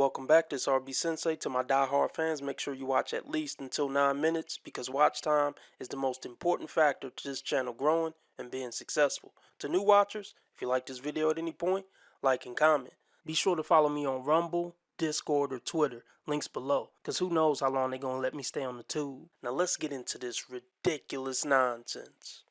Welcome back, this RB Sensei. To my die-hard fans, make sure you watch at least until 9 minutes because watch time is the most important factor to this channel growing and being successful. To new watchers, if you like this video at any point, like and comment. Be sure to follow me on Rumble, Discord, or Twitter, links below, because who knows how long they're going to let me stay on the tube. Now let's get into this ridiculous nonsense.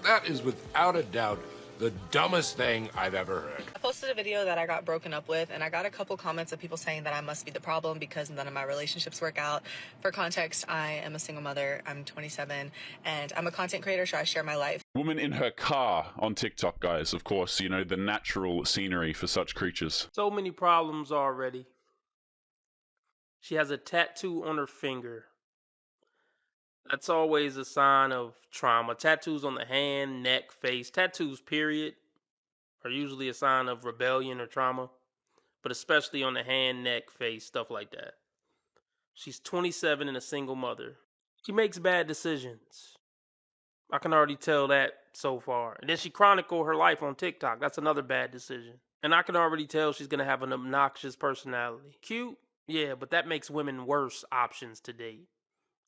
That is without a doubt the dumbest thing I've ever heard. I posted a video that I got broken up with, and I got a couple comments of people saying that I must be the problem because none of my relationships work out. For context, I am a single mother. I'm 27, and I'm a content creator, so I share my life. Woman in her car on TikTok, guys. Of course, you know, the natural scenery for such creatures. So many problems already. She has a tattoo on her finger. That's always a sign of trauma. Tattoos on the hand, neck, face, tattoos, period, are usually a sign of rebellion or trauma, but especially on the hand, neck, face, stuff like that. She's 27 and a single mother. She makes bad decisions. I can already tell that so far. And then she chronicled her life on TikTok. That's another bad decision. And I can already tell she's going to have an obnoxious personality. Cute? Yeah, but that makes women worse options to date.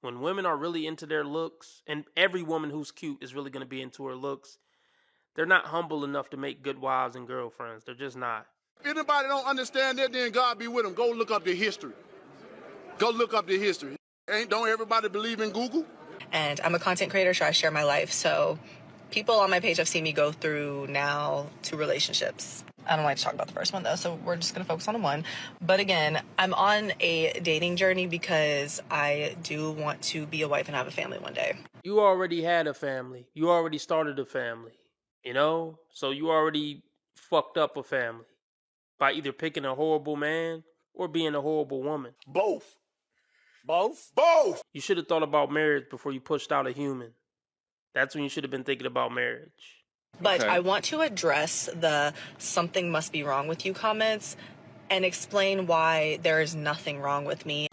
When women are really into their looks, and every woman who's cute is really going to be into her looks, they're not humble enough to make good wives and girlfriends. They're just not. If anybody don't understand that, then God be with them. Go look up the history. Go look up the history. Don't everybody believe in Google? And I'm a content creator, so I share my life. So people on my page have seen me go through now 2 relationships. I don't like to talk about the first one, though, so we're just going to focus on the one. But again, I'm on a dating journey because I do want to be a wife and have a family one day. You already had a family. You already started a family, you know? So you already fucked up a family by either picking a horrible man or being a horrible woman. Both. Both? Both! You should have thought about marriage before you pushed out a human. That's when you should have been thinking about marriage. But Okay. I want to address the something must be wrong with you comments and explain why there is nothing wrong with me.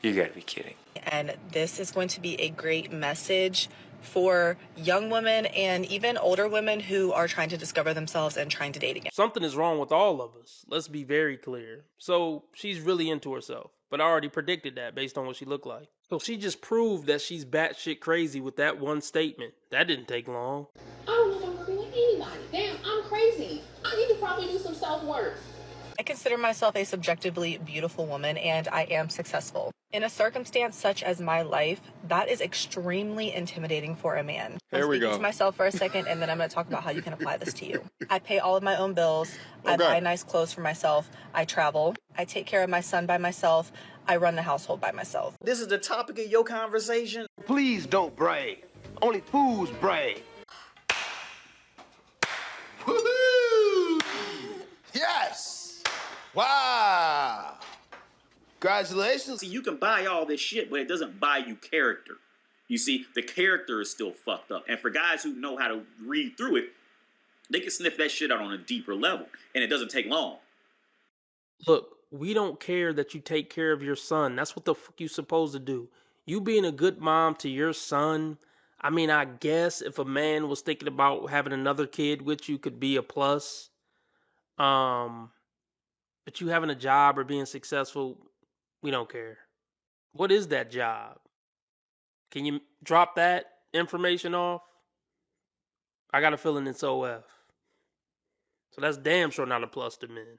You gotta be kidding. And this is going to be a great message for young women and even older women who are trying to discover themselves and trying to date again. Something is wrong with all of us. Let's be very clear. So she's really into herself. But I already predicted that based on what she looked like. So she just proved that she's batshit crazy with that one statement. That didn't take long. I don't know if I'm working with anybody. Damn, I'm crazy. I need to probably do some self-work. I consider myself a subjectively beautiful woman, and I am successful. In a circumstance such as my life, that is extremely intimidating for a man. There we I'm speaking go. to myself for a second, and then I'm going to talk about how you can apply this to you. I pay all of my own bills. I buy nice clothes for myself. I travel. I take care of my son by myself. I run the household by myself. This is the topic of your conversation. Please don't brag. Only fools brag. Woohoo! Yes! Wow! Congratulations. See, you can buy all this shit, but it doesn't buy you character. You see, the character is still fucked up. And for guys who know how to read through it, they can sniff that shit out on a deeper level. And it doesn't take long. Look, we don't care that you take care of your son. That's what the fuck you supposed to do. You being a good mom to your son, I mean, I guess if a man was thinking about having another kid with you could be a plus. But you having a job or being successful, we don't care. What is that job? Can you drop that information off? I got a feeling it's OF. So that's damn sure not a plus to men.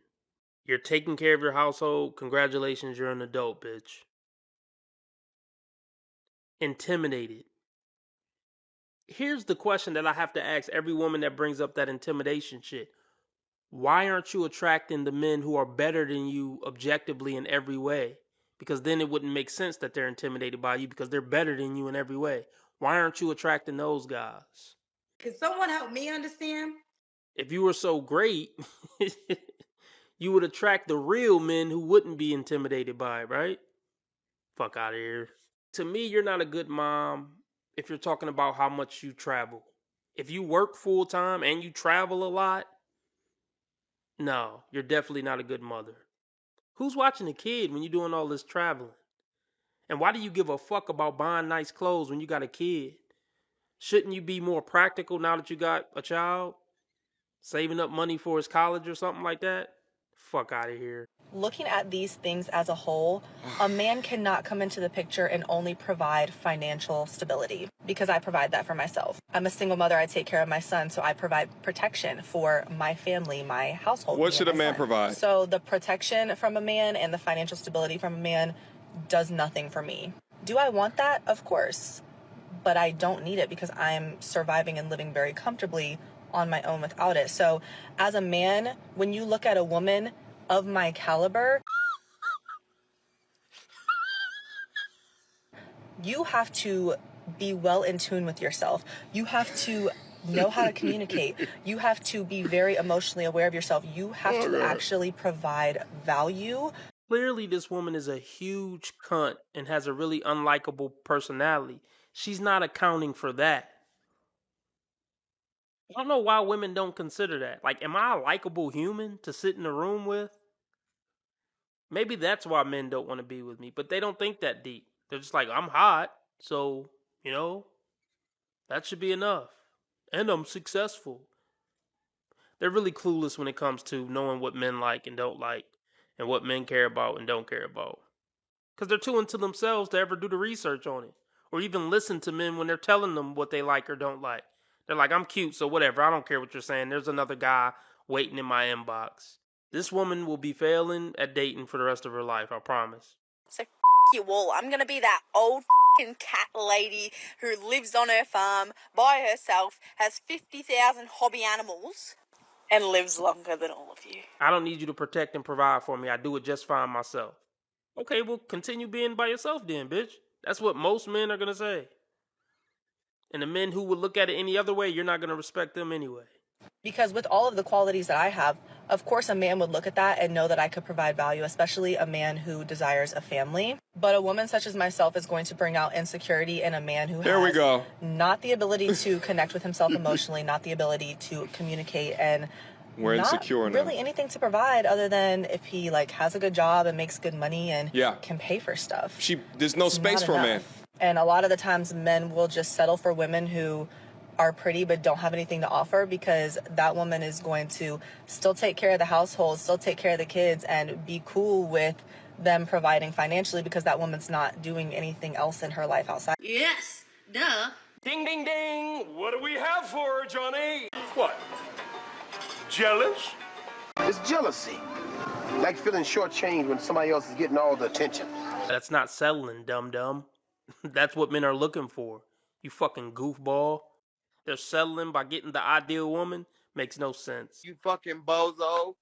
You're taking care of your household. Congratulations, you're an adult, bitch. Intimidated. Here's the question that I have to ask every woman that brings up that intimidation shit. Why aren't you attracting the men who are better than you objectively in every way? Because then it wouldn't make sense that they're intimidated by you because they're better than you in every way. Why aren't you attracting those guys? Can someone help me understand? If you were so great, you would attract the real men who wouldn't be intimidated by it, right? Fuck out of here. To me, you're not a good mom if you're talking about how much you travel. If you work full time and you travel a lot, no, you're definitely not a good mother. Who's watching a kid when you're doing all this traveling? And why do you give a fuck about buying nice clothes when you got a kid? Shouldn't you be more practical now that you got a child? Saving up money for his college or something like that? Fuck out of here. Looking at these things as a whole, a man cannot come into the picture and only provide financial stability because I provide that for myself. I'm a single mother. I take care of my son, so I provide protection for my family, my household. What should a man provide? So the protection from a man and the financial stability from a man does nothing for me. Do I want that? Of course. But I don't need it because I'm surviving and living very comfortably on my own without it. So as a man, when you look at a woman of my caliber, you have to be well in tune with yourself. You have to know how to communicate. You have to be very emotionally aware of yourself. You have to actually provide value. Clearly, this woman is a huge cunt and has a really unlikable personality. She's not accounting for that. I don't know why women don't consider that. Like, am I a likable human to sit in a room with? Maybe that's why men don't want to be with me, but they don't think that deep. They're just like, I'm hot, so, that should be enough. And I'm successful. They're really clueless when it comes to knowing what men like and don't like, and what men care about and don't care about. Because they're too into themselves to ever do the research on it, or even listen to men when they're telling them what they like or don't like. They're like, I'm cute, so whatever, I don't care what you're saying. There's another guy waiting in my inbox. This woman will be failing at dating for the rest of her life, I promise. So you all. I'm going to be that old cat lady who lives on her farm by herself, has 50,000 hobby animals, and lives longer than all of you. I don't need you to protect and provide for me. I do it just fine myself. Okay, well, continue being by yourself then, bitch. That's what most men are going to say. And the men who would look at it any other way, you're not going to respect them anyway. Because with all of the qualities that I have, of course a man would look at that and know that I could provide value, especially a man who desires a family. But a woman such as myself is going to bring out insecurity in a man who has not the ability to connect with himself emotionally, not the ability to communicate, and we're insecure not really anything to provide other than if he has a good job and makes good money and can pay for stuff. There's no space for a man. And a lot of the times men will just settle for women who are pretty but don't have anything to offer, because that woman is going to still take care of the household, still take care of the kids, and be cool with them providing financially because that woman's not doing anything else in her life outside. Yes, duh. Ding, ding, ding. What do we have for her, Johnny? What? Jealous? It's jealousy. Like feeling shortchanged when somebody else is getting all the attention. That's not settling, dum-dum. That's what men are looking for. You fucking goofball. They're settling by getting the ideal woman. Makes no sense. You fucking bozo.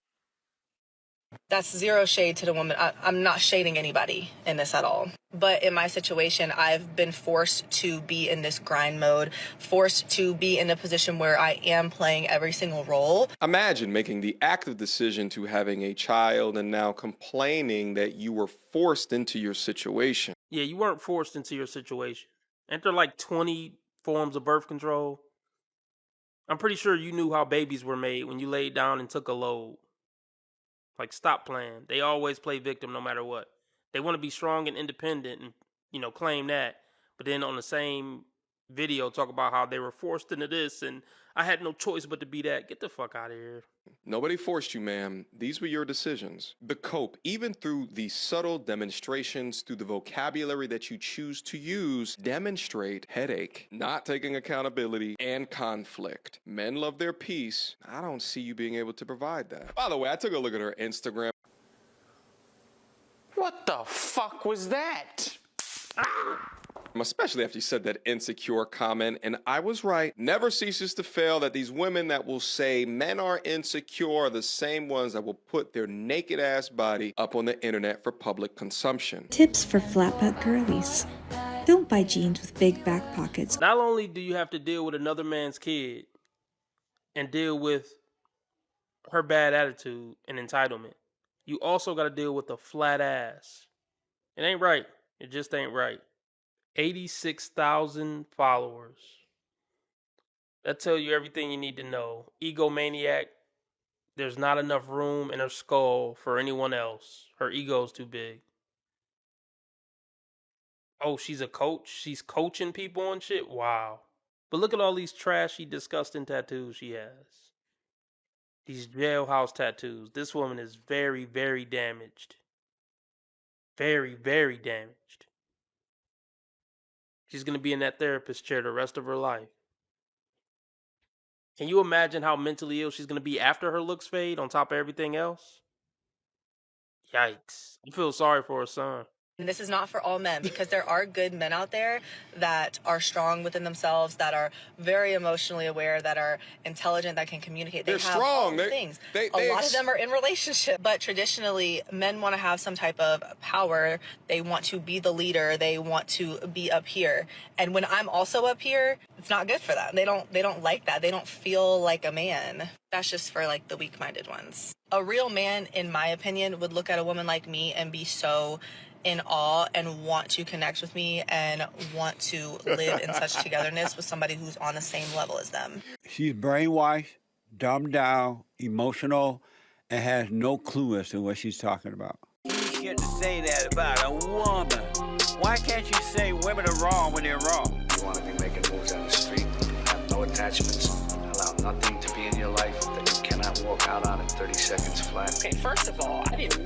That's zero shade to the woman. I'm not shading anybody in this at all. But in my situation, I've been forced to be in this grind mode, forced to be in a position where I am playing every single role. Imagine making the active decision to having a child and now complaining that you were forced into your situation. Yeah, you weren't forced into your situation. Ain't there like 20 forms of birth control? I'm pretty sure you knew how babies were made when you laid down and took a load. Like, stop playing. They always play victim no matter what. They want to be strong and independent and, claim that. But then on the same video talk about how they were forced into this and I had no choice but to be that. Get the fuck out of here. Nobody forced you, ma'am. These were your decisions. The cope, even through the subtle demonstrations, through the vocabulary that you choose to use, demonstrate headache, not taking accountability, and conflict. Men love their peace. I don't see you being able to provide that. By the way, I took a look at her Instagram. What the fuck was that? Especially after you said that insecure comment, and I was right. Never ceases to fail that these women that will say men are insecure are the same ones that will put their naked ass body up on the internet for public consumption. Tips for flat butt girlies. Don't buy jeans with big back pockets. Not only do you have to deal with another man's kid and deal with her bad attitude and entitlement, you also got to deal with a flat ass. It ain't right. It just ain't right. 86,000 followers. That tells you everything you need to know. Egomaniac. There's not enough room in her skull for anyone else. Her ego's too big. Oh, she's a coach? She's coaching people and shit? Wow. But look at all these trashy, disgusting tattoos she has. These jailhouse tattoos. This woman is very, very damaged. Very, very damaged. She's going to be in that therapist chair the rest of her life. Can you imagine how mentally ill she's going to be after her looks fade on top of everything else? Yikes. I feel sorry for her son. And this is not for all men, because there are good men out there that are strong within themselves, that are very emotionally aware, that are intelligent, that can communicate. They're have strong. all the things. A lot of them are in relationship, but traditionally men want to have some type of power. They want to be the leader. They want to be up here. And when I'm also up here, it's not good for them. They don't like that. They don't feel like a man. That's just for like the weak-minded ones. A real man, in my opinion, would look at a woman like me and be so in awe and want to connect with me and want to live in such togetherness with somebody who's on the same level as them. She's brainwashed, dumbed down, emotional, and has no clue as to what she's talking about. You shouldn't say that about a woman. Why can't you say women are wrong when they're wrong? You want to be making moves on the street, have no attachments, allow nothing to be in your life that you cannot walk out on in 30 seconds flat. Okay, first of all, I didn't